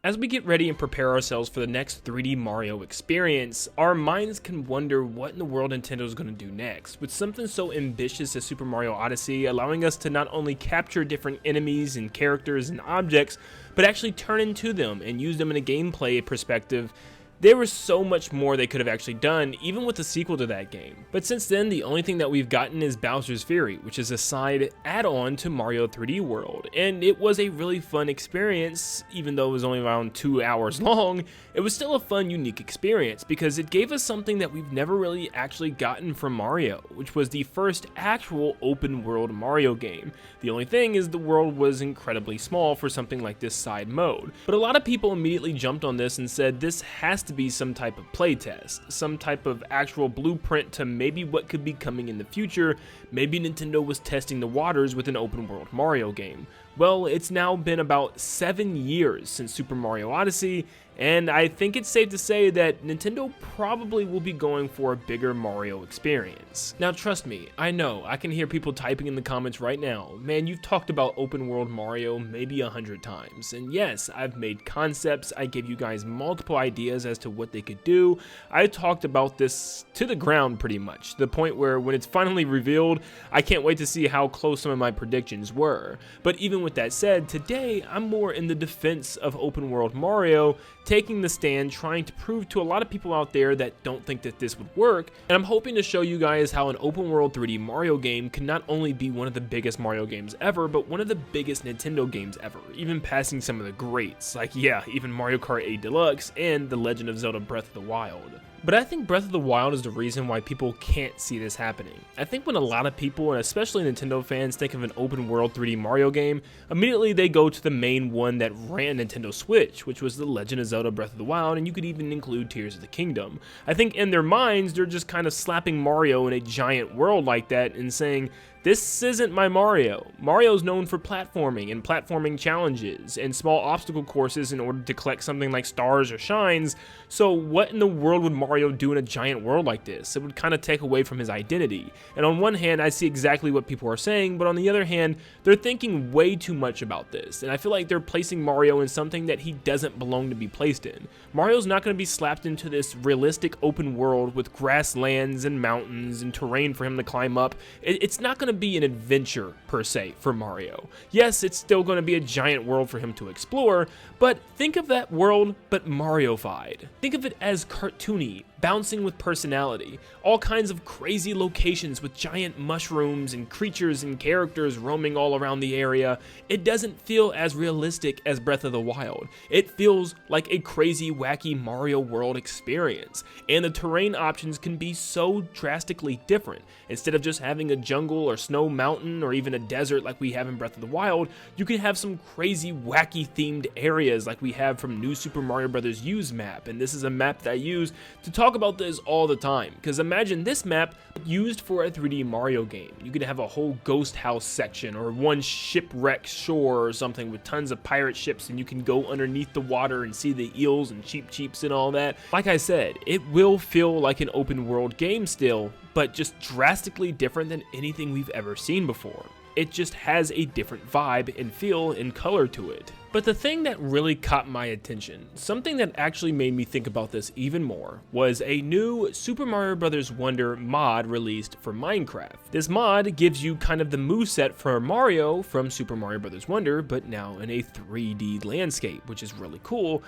As we get ready and prepare ourselves for the next 3D Mario experience, our minds can wonder what in the world Nintendo is going to do next, with something so ambitious as Super Mario Odyssey allowing us to not only capture different enemies and characters and objects, but actually turn into them and use them in a gameplay perspective. There was so much more they could have actually done, even with the sequel to that game. But since then, the only thing that we've gotten is Bowser's Fury, which is a side add-on to Mario 3D World. And it was a really fun experience, even though it was only around 2 hours long. It was still a fun, unique experience, because it gave us something that we've never really actually gotten from Mario, which was the first actual open-world Mario game. The only thing is the world was incredibly small for something like this side mode. But a lot of people immediately jumped on this and said this has to be some type of playtest, some type of actual blueprint to maybe what could be coming in the future. Maybe Nintendo was testing the waters with an open world Mario game. Well, it's now been about 7 years since Super Mario Odyssey, and I think it's safe to say that Nintendo probably will be going for a bigger Mario experience. Now trust me, I know, I can hear people typing in the comments right now, man, you've talked about open world Mario maybe 100 times, and yes, I've made concepts, I gave you guys multiple ideas as to what they could do. I talked about this to the ground pretty much, to the point where when it's finally revealed, I can't wait to see how close some of my predictions were. But even with that said, today I'm more in the defense of open world Mario, taking the stand, trying to prove to a lot of people out there that don't think that this would work, and I'm hoping to show you guys how an open world 3D Mario game can not only be one of the biggest Mario games ever, but one of the biggest Nintendo games ever, even passing some of the greats, like even Mario Kart 8 Deluxe and The Legend of Zelda Breath of the Wild. But I think Breath of the Wild is the reason why people can't see this happening. I think when a lot of people, and especially Nintendo fans, think of an open world 3D Mario game, immediately they go to the main one that ran Nintendo Switch, which was The Legend of Zelda Breath of the Wild, and you could even include Tears of the Kingdom. I think in their minds, they're just kind of slapping Mario in a giant world like that and saying, this isn't my Mario. Mario's known for platforming and platforming challenges and small obstacle courses in order to collect something like stars or shines, so what in the world would Mario do in a giant world like this? It would kind of take away from his identity. And on one hand, I see exactly what people are saying, but on the other hand, they're thinking way too much about this, and I feel like they're placing Mario in something that he doesn't belong to be placed in. Mario's not going to be slapped into this realistic open world with grasslands and mountains and terrain for him to climb up. It's not going to be an adventure per se for Mario. Yes, it's still going to be a giant world for him to explore, but think of that world but Mario-fied. Think of it as cartoony, bouncing with personality, all kinds of crazy locations with giant mushrooms and creatures and characters roaming all around the area. It doesn't feel as realistic as Breath of the Wild. It feels like a crazy, wacky Mario world experience, and the terrain options can be so drastically different. Instead of just having a jungle or snow mountain or even a desert like we have in Breath of the Wild, you can have some crazy, wacky themed areas like we have from New Super Mario Bros. U's map, and this is a map that I use to talk about this all the time, because imagine this map used for a 3D Mario game. You could have a whole ghost house section or one shipwreck shore or something with tons of pirate ships, and you can go underneath the water and see the eels and cheeps and all that. Like I said, it will feel like an open world game still, but just drastically different than anything we've ever seen before. It just has a different vibe and feel and color to it. But the thing that really caught my attention, something that actually made me think about this even more, was a new Super Mario Bros. Wonder mod released for Minecraft. This mod gives you kind of the moveset for Mario from Super Mario Bros. Wonder, but now in a 3D landscape, which is really cool.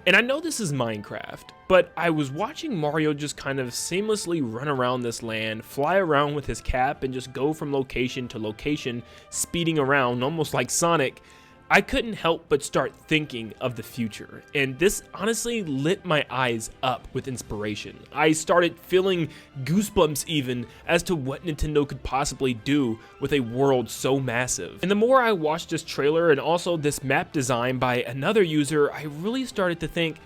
And I know this is Minecraft, but I was watching Mario just kind of seamlessly run around this land, fly around with his cap, and just go from location to location, speeding around, almost like Sonic. I couldn't help but start thinking of the future, and this honestly lit my eyes up with inspiration. I started feeling goosebumps even as to what Nintendo could possibly do with a world so massive. And the more I watched this trailer and also this map design by another user, I really started to think,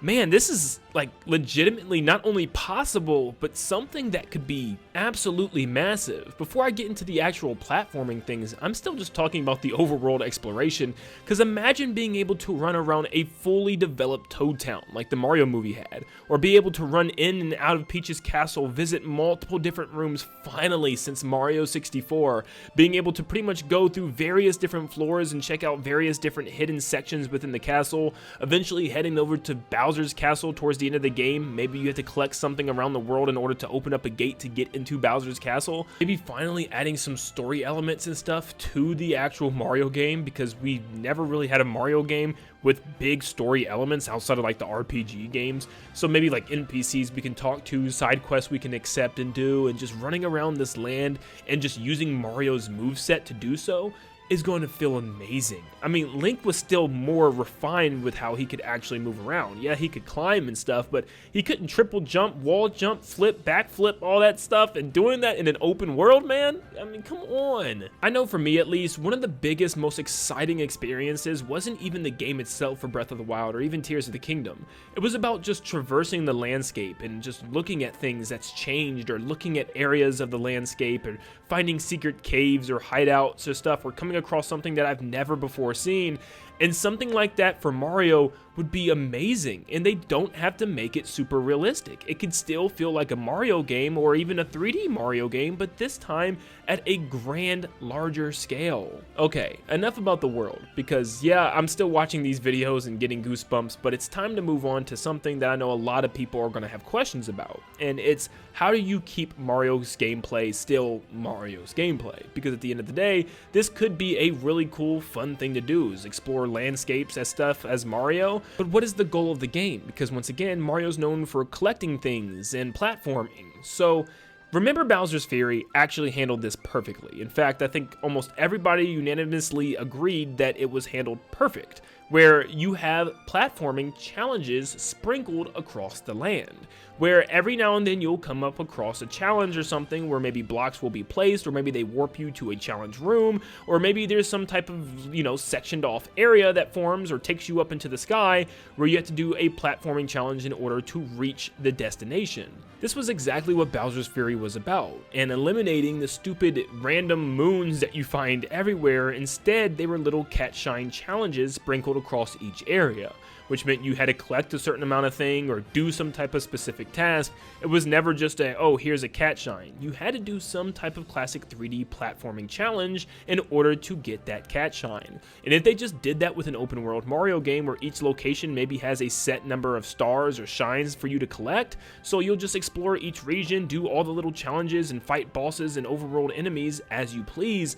man, this is like legitimately not only possible, but something that could be absolutely massive. Before I get into the actual platforming things, I'm still just talking about the overworld exploration, because imagine being able to run around a fully developed Toad Town like the Mario movie had, or be able to run in and out of Peach's castle, visit multiple different rooms finally since Mario 64, being able to pretty much go through various different floors and check out various different hidden sections within the castle, eventually heading over to Bowser's castle towards the end of the game. Maybe you have to collect something around the world in order to open up a gate to get into Bowser's castle. Maybe finally adding some story elements and stuff to the actual Mario game, because we never really had a Mario game with big story elements outside of like the RPG games. So maybe like NPCs we can talk to, side quests we can accept and do, and just running around this land and just using Mario's moveset to do so is going to feel amazing. I mean, Link was still more refined with how he could actually move around. Yeah, he could climb and stuff, but he couldn't triple jump, wall jump, flip, backflip, all that stuff, and doing that in an open world, man? I mean, come on. I know for me at least, one of the biggest, most exciting experiences wasn't even the game itself for Breath of the Wild or even Tears of the Kingdom. It was about just traversing the landscape and just looking at things that's changed, or looking at areas of the landscape, or finding secret caves or hideouts or stuff, or coming across something that I've never before seen. And something like that for Mario would be amazing, and they don't have to make it super realistic. It could still feel like a Mario game or even a 3D Mario game, but this time at a grand, larger scale. Okay, enough about the world, because yeah, I'm still watching these videos and getting goosebumps, but it's time to move on to something that I know a lot of people are going to have questions about, and it's how do you keep Mario's gameplay still Mario's gameplay? Because at the end of the day, this could be a really cool, fun thing to do, is explore landscapes as stuff as Mario. But what is the goal of the game? Because once again, Mario's known for collecting things and platforming. So remember, Bowser's Fury actually handled this perfectly. In fact, I think almost everybody unanimously agreed that it was handled perfect, where you have platforming challenges sprinkled across the land, where every now and then you'll come up across a challenge or something where maybe blocks will be placed, or maybe they warp you to a challenge room, or maybe there's some type of, sectioned off area that forms or takes you up into the sky where you have to do a platforming challenge in order to reach the destination. This was exactly what Bowser's Fury was about, and eliminating the stupid random moons that you find everywhere. Instead, they were little catshine challenges sprinkled across each area, which meant you had to collect a certain amount of thing or do some type of specific task. It was never just a, oh, here's a catshine. You had to do some type of classic 3D platforming challenge in order to get that catshine. And if they just did that with an open world Mario game where each location maybe has a set number of stars or shines for you to collect, so you'll just explore each region, do all the little challenges, and fight bosses and overworld enemies as you please,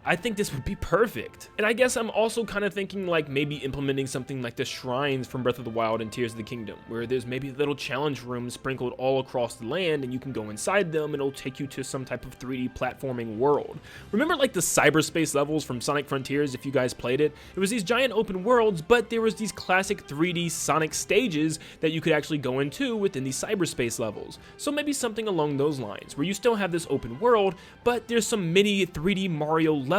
I think this would be perfect. And I guess I'm also kind of thinking like maybe implementing something like the shrines from Breath of the Wild and Tears of the Kingdom, where there's maybe little challenge rooms sprinkled all across the land, and you can go inside them and it'll take you to some type of 3D platforming world. Remember like the cyberspace levels from Sonic Frontiers, if you guys played it? It was these giant open worlds, but there was these classic 3D Sonic stages that you could actually go into within these cyberspace levels. So maybe something along those lines, where you still have this open world, but there's some mini 3D Mario levels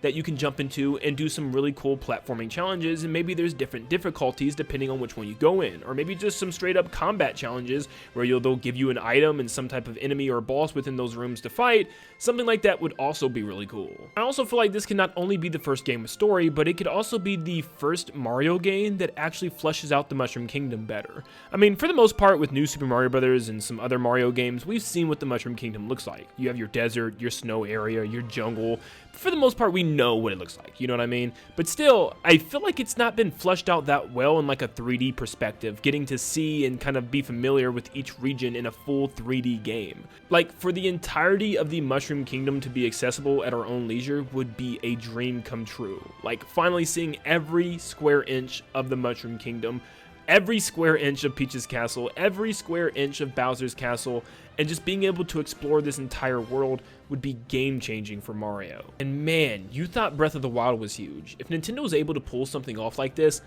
that you can jump into and do some really cool platforming challenges, and maybe there's different difficulties depending on which one you go in, or maybe just some straight up combat challenges where they'll give you an item and some type of enemy or boss within those rooms to fight. Something like that would also be really cool. I also feel like this can not only be the first game with story, but it could also be the first Mario game that actually fleshes out the Mushroom Kingdom better. I mean, for the most part with New Super Mario Bros. And some other Mario games, we've seen what the Mushroom Kingdom looks like. You have your desert, your snow area, your jungle. For the most part, we know what it looks like, you know what I mean? But still, I feel like it's not been fleshed out that well in like a 3D perspective, getting to see and kind of be familiar with each region in a full 3D game. Like, for the entirety of the Mushroom Kingdom to be accessible at our own leisure would be a dream come true. Like, finally seeing every square inch of the Mushroom Kingdom, every square inch of Peach's castle, every square inch of Bowser's castle, and just being able to explore this entire world would be game-changing for Mario. And man, you thought Breath of the Wild was huge. If Nintendo is able to pull something off like this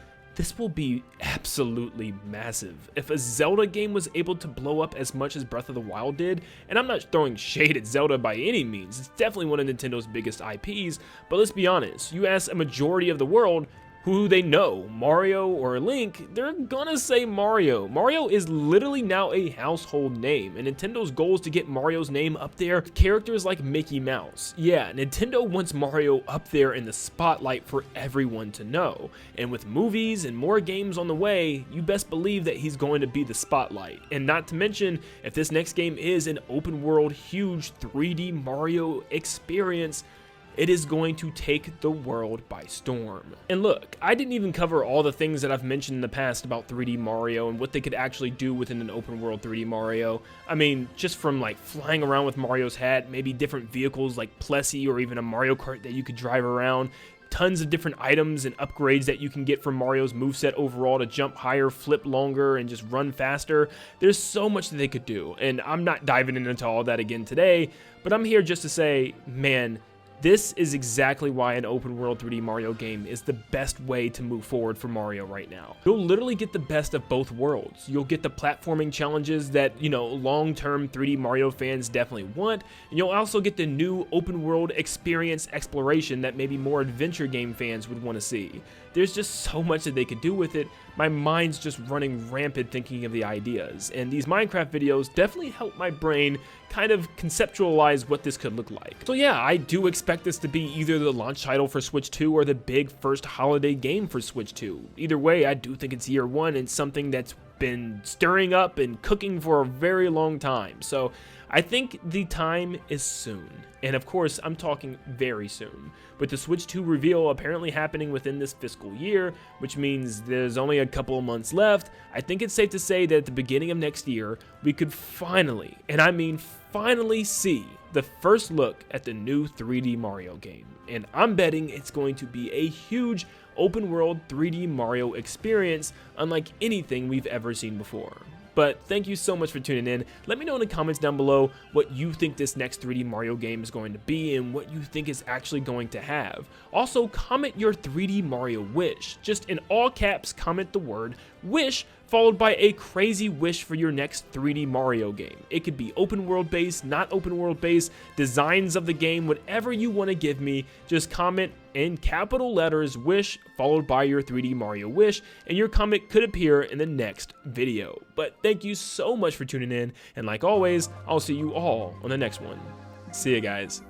will be absolutely massive. If a Zelda game was able to blow up as much as Breath of the Wild did, and I'm not throwing shade at Zelda by any means, it's definitely one of Nintendo's biggest IPs, but let's be honest, you ask a majority of the world, who they know, Mario or Link, they're gonna say Mario. Mario is literally now a household name, and Nintendo's goal is to get Mario's name up there with characters like Mickey Mouse. Yeah, Nintendo wants Mario up there in the spotlight for everyone to know, and with movies and more games on the way, you best believe that he's going to be the spotlight. And not to mention, if this next game is an open world, huge 3D Mario experience, it is going to take the world by storm. And look, I didn't even cover all the things that I've mentioned in the past about 3D Mario and what they could actually do within an open world 3D Mario. I mean, just from like flying around with Mario's hat, maybe different vehicles like Plushie or even a Mario Kart that you could drive around, tons of different items and upgrades that you can get from Mario's moveset overall to jump higher, flip longer, and just run faster. There's so much that they could do, and I'm not diving into all that again today, but I'm here just to say, man, this is exactly why an open world 3D Mario game is the best way to move forward for Mario right now. You'll literally get the best of both worlds. You'll get the platforming challenges that, you know, long-term 3D Mario fans definitely want, and you'll also get the new open world experience exploration that maybe more adventure game fans would want to see. There's just so much that they could do with it. My mind's just running rampant thinking of the ideas, and these Minecraft videos definitely help my brain kind of conceptualize what this could look like. So yeah, I do expect this to be either the launch title for Switch 2 or the big first holiday game for Switch 2. Either way, I do think it's year one and something that's been stirring up and cooking for a very long time. So I think the time is soon. And of course, I'm talking very soon. With the Switch 2 reveal apparently happening within this fiscal year, which means there's only a couple of months left, I think it's safe to say that at the beginning of next year, we could finally, and I mean finally, see the first look at the new 3D Mario game. And I'm betting it's going to be a huge open world 3D Mario experience unlike anything we've ever seen before. But thank you so much for tuning in. Let me know in the comments down below what you think this next 3D Mario game is going to be and what you think it's actually going to have. Also, comment your 3D Mario wish. Just in all caps, comment the word wish followed by a crazy wish for your next 3D Mario game. It could be open world based, not open world based, designs of the game, whatever you want to give me, just comment in capital letters wish followed by your 3D Mario wish, and your comment could appear in the next video. But thank you so much for tuning in, and like always, I'll see you all on the next one. See ya, guys.